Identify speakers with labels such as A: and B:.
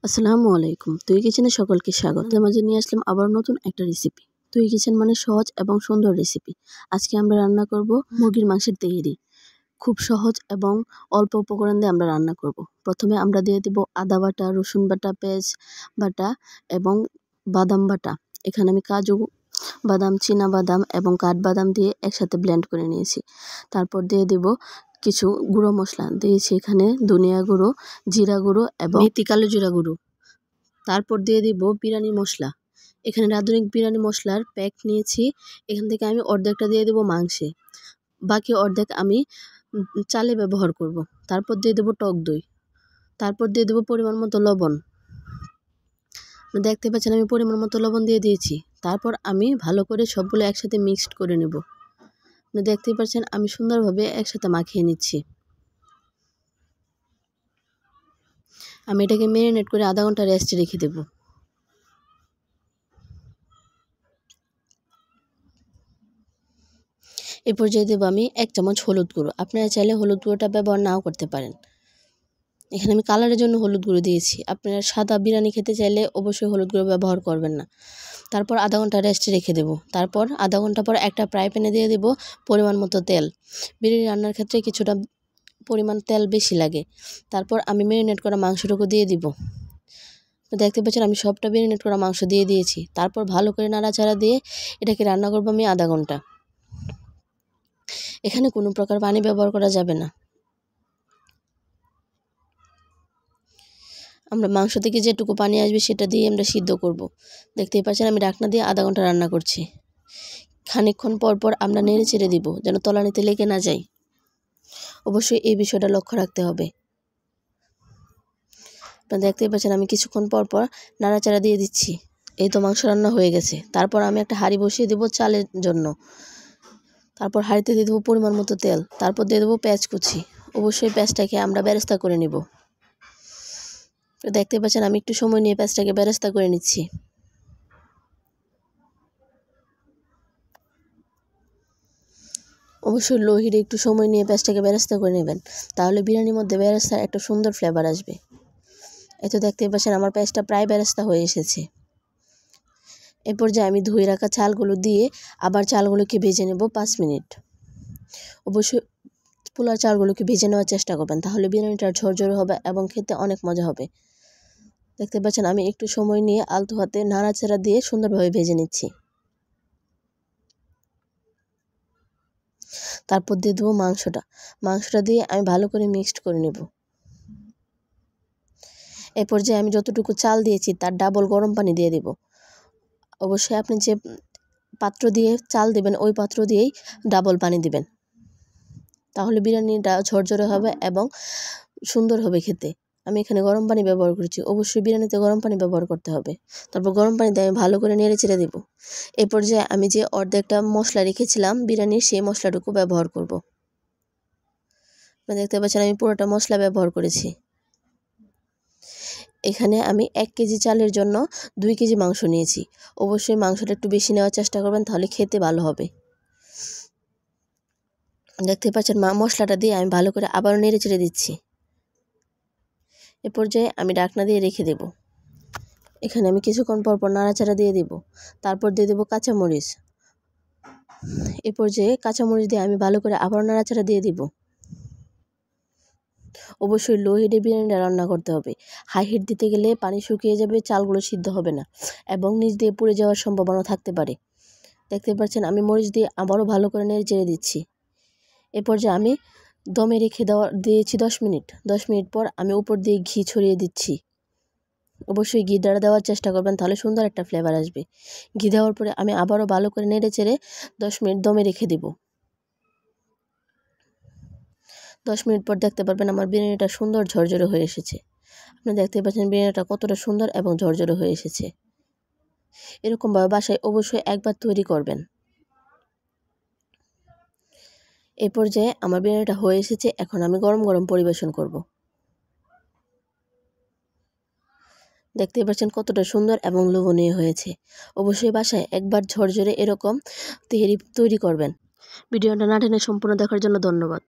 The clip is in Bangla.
A: আসসালামু আলাইকুম। তুই কিচেনে সকলকে স্বাগত। আমাদের মাঝে নিয়ে আসলাম আবার নতুন একটা রেসিপি। তুই কিচেন মানে সহজ এবং সুন্দর রেসিপি। আজকে আমরা রান্না করব মুরগির মাংসের তেহেরি। খুব সহজ এবং অল্প উপকরণ দিয়ে আমরা রান্না করব। প্রথমে আমরা দিয়ে দেব আদা বাটা, রসুন বাটা, পেঁয়াজ বাটা এবং বাদাম বাটা। এখানে আমি কাজু বাদাম, চীনা বাদাম এবং কাঠবাদাম দিয়ে একসাথে ব্লেন্ড করে নিয়েছি। তারপর দিয়ে দেব কিছু গুঁড়ো মশলা দিয়েছি, এখানে ধনিয়া গুঁড়ো, জিরা গুঁড়ো এবং মেথি কালো জিরা গুঁড়ো। তারপর দিয়ে দিব বিরিয়ানি মশলা। এখানে রাঁধুনি বিরিয়ানি মশলার প্যাক নিয়েছি, এখান থেকে আমি অর্ধেকটা দিয়ে দেব মাংসে, বাকি অর্ধেক আমি চালে ব্যবহার করব। তারপর দিয়ে দেব টক দই, তারপর দিয়ে দেব পরিমাণ মতো লবণ। দেখতে পাচ্ছেন আমি পরিমাণ মতো লবণ দিয়ে দিয়েছি। তারপর আমি ভালো করে সবগুলো একসাথে মিক্সড করে নেব। দেখতেই পাচ্ছেন আমি সুন্দরভাবে একসাথে মাখিয়ে নিচ্ছি। আমি এটাকে ম্যারিনেট করে আধা ঘন্টা রেস্টে রেখে দেব। এই পর্যায়ে দেব আমি 1 চামচ হলুদ গুঁড়ো। আপনারা চাইলে হলুদ গুঁড়োটা ব্যবহার নাও করতে পারেন। এখানে আমি কালারের জন্য হলুদ গুঁড়ো দিয়েছি। আপনারা সাদা বিরিয়ানি খেতে চাইলে অবশ্যই হলুদ গুঁড়ো ব্যবহার করবেন না। তারপর আধা ঘন্টা রেস্টে রেখে দেব। তারপর আধা ঘন্টা পর একটা ফ্রাই প্যানে দিয়ে দেব পরিমাণ মতো তেল। বিরিয়ানি রান্নার ক্ষেত্রে কিছুটা পরিমাণ তেল বেশি লাগে। তারপর আমি ম্যারিনেট করা মাংসটুকু দিয়ে দিব। দেখতে পাচ্ছেন আমি সবটা ম্যারিনেট করা মাংস দিয়ে দিয়েছি। তারপর ভালো করে নাড়াচাড়া দিয়ে এটাকে রান্না করব আমি আধা ঘন্টা। এখানে কোনো প্রকার পানি ব্যবহার করা যাবে না। আমরা মাংস থেকে যেটুকু পানি আসবে সেটা দিয়ে আমরা সিদ্ধ করব। দেখতেই পাচ্ছেন আমি ঢাকনা দিয়ে আধা ঘন্টা রান্না করছি। খানিকক্ষণ পর পর আমরা নেড়ে চেড়ে দিব যেন তলানিতে লেগে না যায়। অবশ্যই এই বিষয়টা লক্ষ্য রাখতে হবে। আপনারা দেখতেই পাচ্ছেন আমি কিছুক্ষণ পর পর নাড়াচাড়া দিয়ে দিচ্ছি। এই তো মাংস রান্না হয়ে গেছে। তারপর আমি একটা হাঁড়ি বসিয়ে দেব চালের জন্য। তারপর হাঁড়িতে দিয়ে দেবো পরিমাণ মতো তেল। তারপর দিয়ে দেবো পেঁয়াজ কুচি। অবশ্যই পেঁয়াজটাকে আমরা বেরেস্তা করে নিব। দেখতে পাচ্ছেন আমি একটু সময় নিয়ে পেঁয়াজটাকে বেরেস্তা করে নিচ্ছি। অবশ্যই লো হিটে একটু সময় নিয়ে পেঁয়াজটাকে বেরেস্তা করে নেবেন, তাহলে বিরিয়ানির মধ্যে বেরেস্তার একটা সুন্দর ফ্লেভার আসবে। এই তো দেখতেই পাচ্ছেন আমার পেঁয়াজটা প্রায় বেরেস্তা হয়ে এসেছে। এরপর যে আমি ধুয়ে রাখা চালগুলো দিয়ে আবার চালগুলোকে ভেজে নেব 5 মিনিট। অবশ্যই পোলার চালগুলোকে ভেজে নেওয়ার চেষ্টা করবেন, তাহলে বিরিয়ানিটা ঝরঝরে হবে এবং খেতে অনেক মজা হবে। দেখতে পাচ্ছেন আমি একটু সময় নিয়ে আলতো হাতে নাড়াচাড়া দিয়ে সুন্দরভাবে ভেজে নিচ্ছি। তারপর দিয়ে দেবো মাংসটা দিয়ে আমি ভালো করে মিক্সড করে নেব। এরপর যে আমি যতটুকু চাল দিয়েছি তার ডাবল গরম পানি দিয়ে দেব। অবশ্যই আপনি যে পাত্র দিয়ে চাল দেবেন ওই পাত্র দিয়েই ডাবল পানি দিবেন, তাহলে বিরিয়ানিটা ঝরঝরে হবে এবং সুন্দর হবে খেতে। আমি এখানে গরম পানি ব্যবহার করেছি। অবশ্যই বিরিয়ানিতে গরম পানি ব্যবহার করতে হবে। তারপর গরম পানি দিয়ে আমি ভালো করে নেড়ে চেড়ে দেব। এরপর যে আমি যে অর্ধেকটা মশলা রেখেছিলাম বিরিয়ানির, সেই মশলাটুকু ব্যবহার করব। আপনারা দেখতে পাচ্ছেন আমি পুরোটা মশলা ব্যবহার করেছি। এখানে আমি 1 কেজি চালের জন্য 2 কেজি মাংস নিয়েছি। অবশ্যই মাংসটা একটু বেশি নেওয়ার চেষ্টা করবেন, তাহলে খেতে ভালো হবে। দেখতে পাচ্ছেন মশলাটা দিয়ে আমি ভালো করে আবারও নেড়ে চেড়ে দিচ্ছি। এ পর্যায়ে আমি ঢাকনা দিয়ে রেখে দেব। এখানে আমি কিছুক্ষণ পর পর নাড়াচাড়া দিয়ে দেব। তারপর দিয়ে দেব কাঁচামরিচ। এ পর্যায়ে কাঁচামরিচ দিয়ে আমি ভালো করে আবারও নাড়াচাড়া দিয়ে দিব। অবশ্যই লো হিটে বিরিয়ানিটা রান্না করতে হবে। হাই হিট দিতে গেলে পানি শুকিয়ে যাবে, চালগুলো সিদ্ধ হবে না এবং নিচ দিয়ে পুড়ে যাওয়ার সম্ভাবনা থাকতে পারে। দেখতে পাচ্ছেন আমি মরিচ দিয়ে আবারও ভালো করে নেড়ে চেড়ে দিচ্ছি। এরপর যে আমি দমে রেখে দিয়েছি 10 মিনিট। 10 মিনিট পর আমি উপর দিয়ে ঘি ছড়িয়ে দিচ্ছি। অবশ্যই ঘি দেওয়ার চেষ্টা করবেন, তাহলে সুন্দর একটা ফ্লেভার আসবে। ঘি দেওয়ার পরে আমি আবারও ভালো করে নেড়ে চেড়ে 10 মিনিট দমে রেখে দেব। 10 মিনিট পর দেখতে পারবেন আমার বিরিয়ানিটা সুন্দর ঝরঝরে হয়ে এসেছে। আপনি দেখতে পাচ্ছেন বিরিয়ানিটা কতটা সুন্দর এবং ঝরঝরে হয়ে এসেছে। এরকমভাবে বাসায় অবশ্যই একবার তৈরি করবেন। এই পর্যায়ে আমার বিরিয়ানিটা হয়ে এসেছে। এখন আমি গরম গরম পরিবেশন করব। দেখতেই পাচ্ছেন কতটা সুন্দর এবং লোভনীয় হয়েছে। অবশ্যই বাসায় একবার ঝরঝরে এরকম তেহেরি তৈরি করবেন। ভিডিওটা না টেনে সম্পূর্ণ দেখার জন্য ধন্যবাদ।